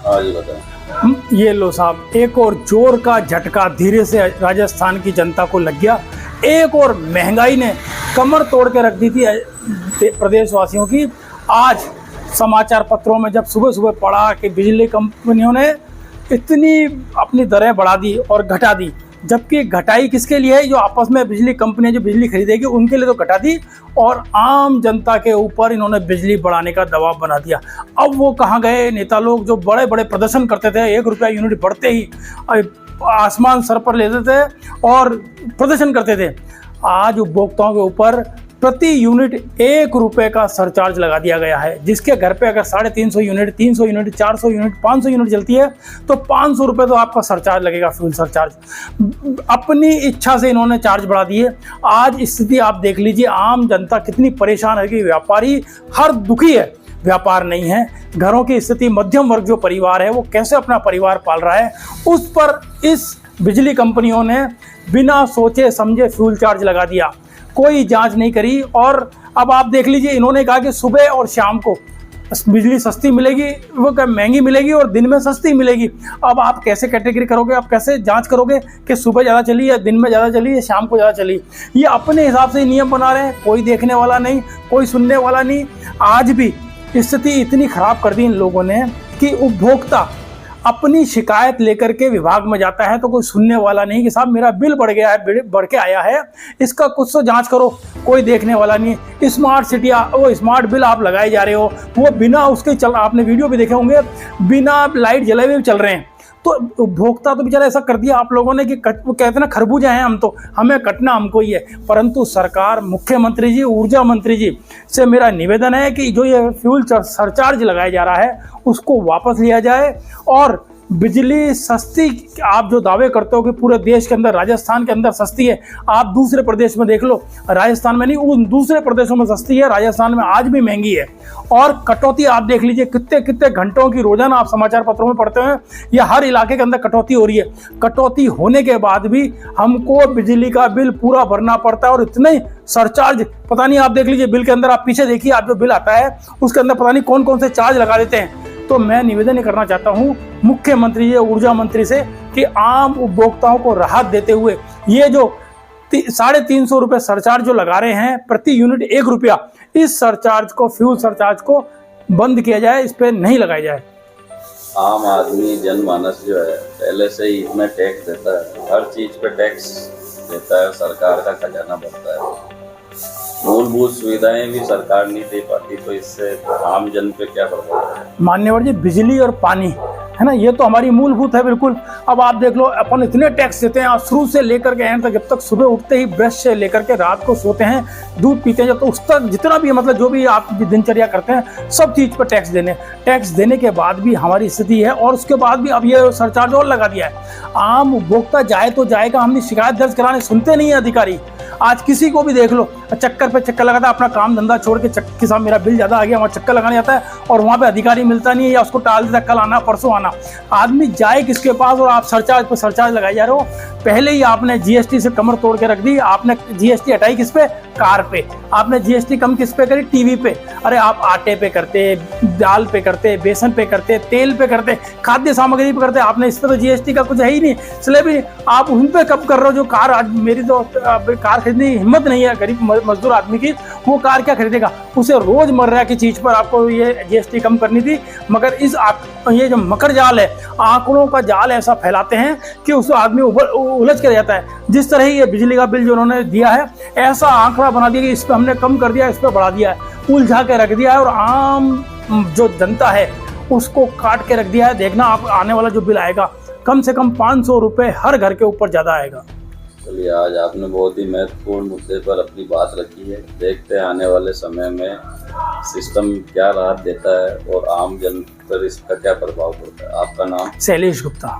हाँ जी बताएं। ये लो साहब, एक और जोर का झटका धीरे से राजस्थान की जनता को लग गया। एक और महंगाई ने कमर तोड़ के रख दी थी प्रदेशवासियों की। आज समाचार पत्रों में जब सुबह सुबह पढ़ा कि बिजली कंपनियों ने इतनी अपनी दरें बढ़ा दी और घटा दी, जबकि घटाई किसके लिए है? जो आपस में बिजली कंपनियां जो बिजली खरीदेगी उनके लिए तो घटा दी, और आम जनता के ऊपर इन्होंने बिजली बढ़ाने का दबाव बना दिया। अब वो कहाँ गए नेता लोग जो बड़े बड़े प्रदर्शन करते थे, 1 रुपया यूनिट बढ़ते ही आसमान सर पर लेते थे और प्रदर्शन करते थे। आज उपभोक्ताओं के ऊपर प्रति यूनिट 1 रुपये का सरचार्ज लगा दिया गया है, जिसके घर पे अगर 350 यूनिट, 300 यूनिट, 400 यूनिट, 500 यूनिट चलती है तो 500 रुपये तो आपका सरचार्ज लगेगा, फ्यूल सरचार्ज। अपनी इच्छा से इन्होंने चार्ज बढ़ा दिए। आज स्थिति आप देख लीजिए, आम जनता कितनी परेशान है कि व्यापारी हर दुखी है, व्यापार नहीं है। घरों की स्थिति, मध्यम वर्ग जो परिवार है वो कैसे अपना परिवार पाल रहा है, उस पर इस बिजली कंपनियों ने बिना सोचे समझे फ्यूल चार्ज लगा दिया, कोई जांच नहीं करी। और अब आप देख लीजिए, इन्होंने कहा कि सुबह और शाम को बिजली सस्ती मिलेगी, वो महंगी मिलेगी और दिन में सस्ती मिलेगी। अब आप कैसे कैटेगरी करोगे, आप कैसे जांच करोगे कि सुबह ज़्यादा चली या दिन में ज़्यादा चली या शाम को ज़्यादा चली? ये अपने हिसाब से नियम बना रहे हैं, कोई देखने वाला नहीं, कोई सुनने वाला नहीं। आज भी स्थिति इतनी खराब कर दी इन लोगों ने कि उपभोक्ता अपनी शिकायत लेकर के विभाग में जाता है तो कोई सुनने वाला नहीं कि साहब मेरा बिल बढ़ गया है, बढ़ के आया है, इसका कुछ तो जांच करो, कोई देखने वाला नहीं। स्मार्ट सिटी, वो स्मार्ट बिल आप लगाए जा रहे हो, वो बिना उसके चल, आपने वीडियो भी देखे होंगे, बिना लाइट जलाए हुए चल रहे हैं। तो उपभोक्ता तो बेचारा ऐसा कर दिया आप लोगों ने कि वो कहते हैं ना, खरबूजा हैं हम, तो हमें कटना हमको ही है। परंतु सरकार, मुख्यमंत्री जी, ऊर्जा मंत्री जी से मेरा निवेदन है कि जो ये फ्यूल सरचार्ज लगाया जा रहा है उसको वापस लिया जाए और बिजली सस्ती, आप जो दावे करते हो कि पूरे देश के अंदर, राजस्थान के अंदर सस्ती है, आप दूसरे प्रदेश में देख लो, राजस्थान में नहीं, उन दूसरे प्रदेशों में सस्ती है, राजस्थान में आज भी महंगी है। और कटौती आप देख लीजिए, कितने कितने घंटों की रोजाना आप समाचार पत्रों में पढ़ते हैं, या हर इलाके के अंदर कटौती हो रही है। कटौती होने के बाद भी हमको बिजली का बिल पूरा भरना पड़ता है, और इतने सरचार्ज, पता नहीं, आप देख लीजिए बिल के अंदर, आप पीछे देखिए, आप जो बिल आता है उसके अंदर पता नहीं कौन कौन से चार्ज लगा देते हैं। तो मैं निवेदन करना चाहता हूं मुख्यमंत्री या ऊर्जा मंत्री से कि आम उपभोक्ताओं को राहत देते हुए ये जो 350 रुपये सरचार्ज जो लगा रहे हैं प्रति यूनिट 1 रुपया, इस सरचार्ज को, फ्यूल सरचार्ज को बंद किया जाए, इस पर नहीं लगाया जाए। आम आदमी, जनमानस जो है पहले से ही इतना टैक्स देता है, हर चीज पे टैक्स देता है, सरकार का खजाना बढ़ता है, मूलभूत सुविधाएं भी सरकार नहीं दे पाती, तो इससे आम जन पे क्या प्रभाव है? मान्यवर जी, बिजली और पानी है ना, ये तो हमारी मूलभूत है बिल्कुल। अब आप देख लो, अपन इतने टैक्स देते हैं शुरू से लेकर के एंड तक, जब तक सुबह उठते ही ब्रश से लेकर के रात को सोते हैं, दूध पीते हैं, जब तो उस तक जितना भी, मतलब जो भी आप दिनचर्या करते हैं, सब चीज़ पर टैक्स देने के बाद भी हमारी स्थिति है। और उसके बाद भी अब ये सरचार्ज और लगा दिया है। आम उपभोक्ता जाए तो जाएगा, हमने शिकायत दर्ज कराने, सुनते नहीं है अधिकारी। आज किसी को भी देख लो, चक्कर पे चक्कर लगाता है, अपना काम धंधा छोड़ के कि साहब मेरा बिल ज़्यादा आ गया, वहाँ चक्कर लगाने जाता है और वहाँ पे अधिकारी मिलता नहीं है, या उसको टाल देता, कल आना, परसों आना। आदमी जाए किसके पास, और आप सरचार्ज पे सरचार्ज लगाए जा रहे हो। पहले ही आपने जीएसटी से कमर तोड़ के रख दी। आपने जीएसटी हटाई किस पे? कार पे। आपने जीएसटी कम किस पे करी? टीवी पे। अरे आप आटे पे करते, दाल पे करते, बेसन पे करते, तेल पे करते, खाद्य सामग्री पे करते, आपने इस पर तो जीएसटी का कुछ है ही नहीं, स्लैब ही। आप उन पे कब कर रहे हो जो कार, आज मेरी तो कार खरीदने की हिम्मत नहीं है गरीब मजदूर आदमी की, वो कार क्या खरीदेगा? उसे रोजमर्रा की चीज पर आपको ये जीएसटी कम करनी थी। मगर ये जो मकर जाल है, आंकड़ों का जाल ऐसा फैलाते हैं कि उस आदमी उलझ के जाता है। जिस तरह ही ये बिजली का बिल जो उन्होंने दिया है, ऐसा आंकड़ा बना दिया कि इस पर हमने कम कर दिया, इस पर बढ़ा दिया है, उलझा के रख दिया है, और आम जो जनता है उसको काट के रख दिया है। देखना आप आने वाला जो बिल आएगा, कम से कम 500 रुपये हर घर के ऊपर ज़्यादा आएगा। चलिए, आज आपने बहुत ही महत्वपूर्ण मुद्दे पर अपनी बात रखी है। देखते हैं आने वाले समय में सिस्टम क्या राहत देता है और आम जन पर इसका क्या प्रभाव पड़ता है। आपका नाम? शैलेश गुप्ता।